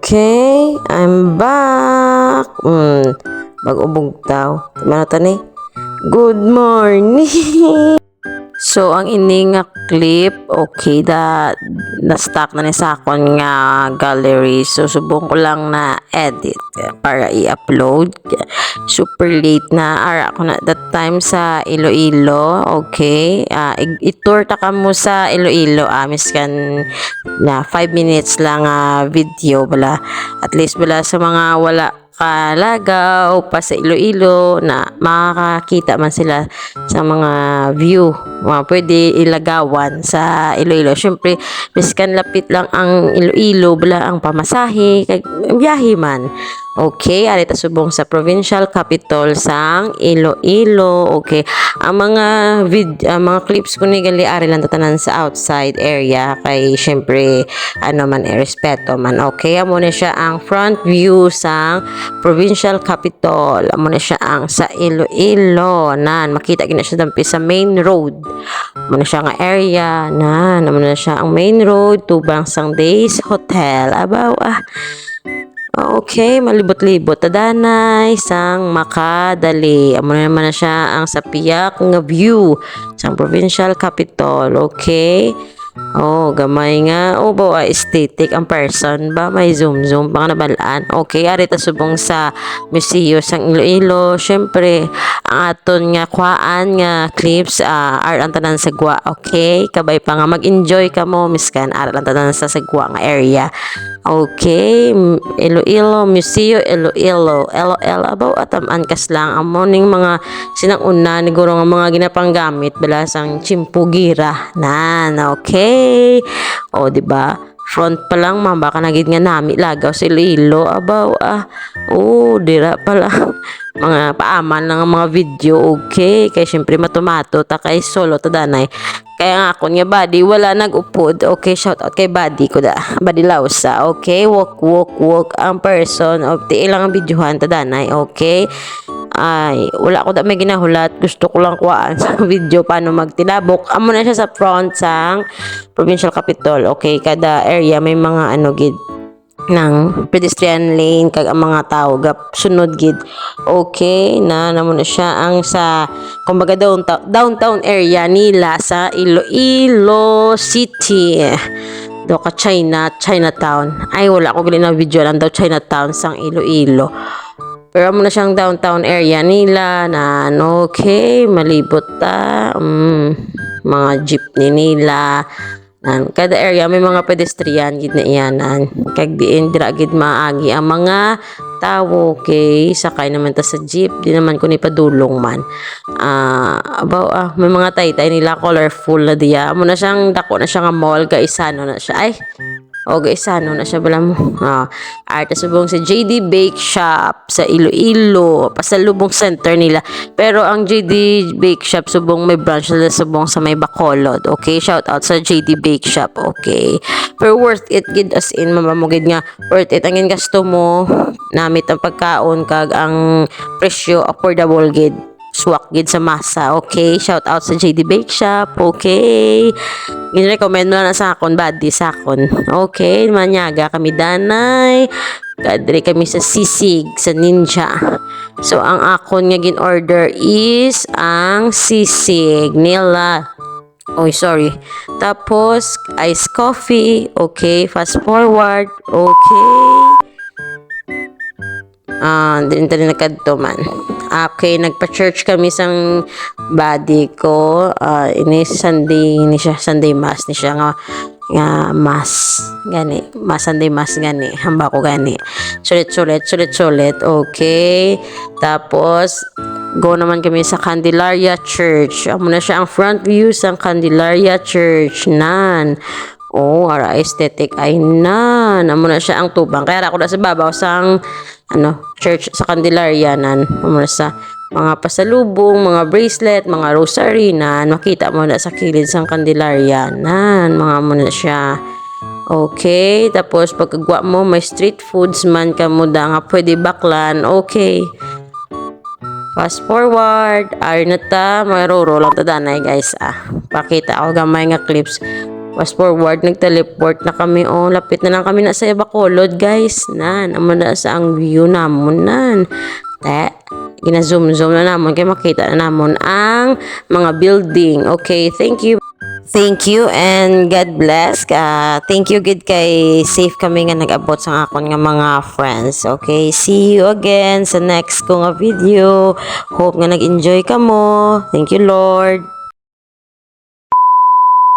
Okay, I'm back. Mag-ubog daw. Ano to ni? Good morning. So, ang ini nga clip, okay, na-stock na ni sa akon nga gallery. So, subong ko lang na edit para i-upload. Super late na. Ara ako na that time sa Iloilo. Okay. I-tour ta ka mo sa Iloilo. Miskan na 5 minutes lang video. Bala. At least bala sa mga wala kalagaw pa sa Iloilo na makakakita man sila sa mga view pwede ilagawan sa Iloilo. Syempre miskan lapit lang ang Iloilo bala ang pamasahe kag biyahe man. Okay, arita subong sa provincial capital sang Iloilo. Okay, ang mga clips ko ni gali ari lang tatanan sa outside area kay syempre ano man respeto man. Okay, amo na siya ang front view sang provincial capital. Amo na siya ang sa Iloilo. Nan makita gina siya dampi sa main road. Amo na siya nga area amo na siya ang main road tubang sang Days Hotel. Abaw Okay, malibot-libot tadanay sang makadali. Amo na naman na siya ang sa piyak nga view sang provincial capital. Okay. Gamay nga. Ba aesthetic ang person ba? May zoom pa nga nabalaan. Okay, arita subong sa museo sang Iloilo. Syempre, ang aton nga kwaan nga clips art ang tanan sa gwa. Okay, kabay pa nga mag-enjoy ka mo miskan art ang tanan sa sagwa nga area. Okay, Iloilo Museo Iloilo. LOL abaw ataman kas lang ang morning mga sinang-una ni guro nga mga ginapanggamit bala sang chimpugira. Okay. Di ba? Front pa lang baka nagid nga nami lagaw sa Iloilo abaw dira pala mga paaman lang ang mga video. Okay, kay syempre matumato ta kay solo ta danay. Kaya nga ako nga body wala nag-upod. Okay, shout out kay body ko da. Body Lausa. Okay, walk ang person of the ilang videohan ta danay. Okay. Wala ko da may ginahulat. Gusto ko lang kuhaan sa video paano magtinabok. Amo na siya sa front sang provincial capital. Okay, kada area may mga gid ng pedestrian lane kag ang mga tao gap sunod gid. Okay, namo na siya ang sa kumbaga downtown area nila sa Iloilo City. Do ka Chinatown. Wala ko gali na video lang daw Chinatown sang Iloilo. Pero mo na siyang downtown area nila okay, malibot ta. Mga jeepney nila. Kada area may mga pedestrian gid na iyanan. Kag diin dira gid maagi ang mga tawo. Okay, sakay naman ta sa jeep. Di naman ko ni padulong man. May mga taytay nila colorful na diya. Amo na siyang dako na siya nga mall gaisano na siya. Gaisano na siya bala mo. Arte subong sa JD Bake Shop sa Iloilo, pasalubong center nila. Pero ang JD Bake Shop subong may branch nila subong sa may Bacolod. Okay, shout out sa JD Bake Shop. Okay. Pero worth it gid as in mamamugid nga worth it ang gasto mo namit ang pagkaon kag ang presyo affordable gid. Swak gid sa masa. Okay, shout out sa JD Bake Shop. Okay, gini-recommend mo na sa akon body sa akon. Okay, manyaga kami danay kadri kami sa sisig sa Ninja. So ang akon nga gin-order is ang sisig nila. Sorry. Tapos iced coffee. Okay, fast forward. Okay. Din tali nakadto man. Okay, nagpa-church kami sang body ko. Sunday mass ni siya nga mass gani. Sunday mass gani. Hamba ko gani. Sulit. Okay. Tapos go naman kami sa Candelaria Church. Amo na siya ang front view sang Candelaria Church ara aesthetic amo na siya ang tubang kaya ako na sa babaw sang church sa Candelaria amo na sa mga pasalubong, mga bracelet, mga rosary makita mo na sa kilid sang Candelaria mga amo na siya. Okay, tapos pagkagwa mo may street foods man kamo da nga pwede baklan. Okay, fast forward, na ta, may roro lang ta danay guys. Pakita ako gamay nga clips. Fast forward, nag-teleport na kami. Oh, lapit na lang kami na sa Bacolod, guys. Naman na sa ang view namon nan. Gina-zoom-zoom na namon kaya makita na namon ang mga building. Okay, thank you. Thank you and God bless. Thank you good kay safe kami nga nag-abot sa akon nga mga friends. Okay, see you again sa next ko nga video. Hope nga nag-enjoy ka mo. Thank you Lord.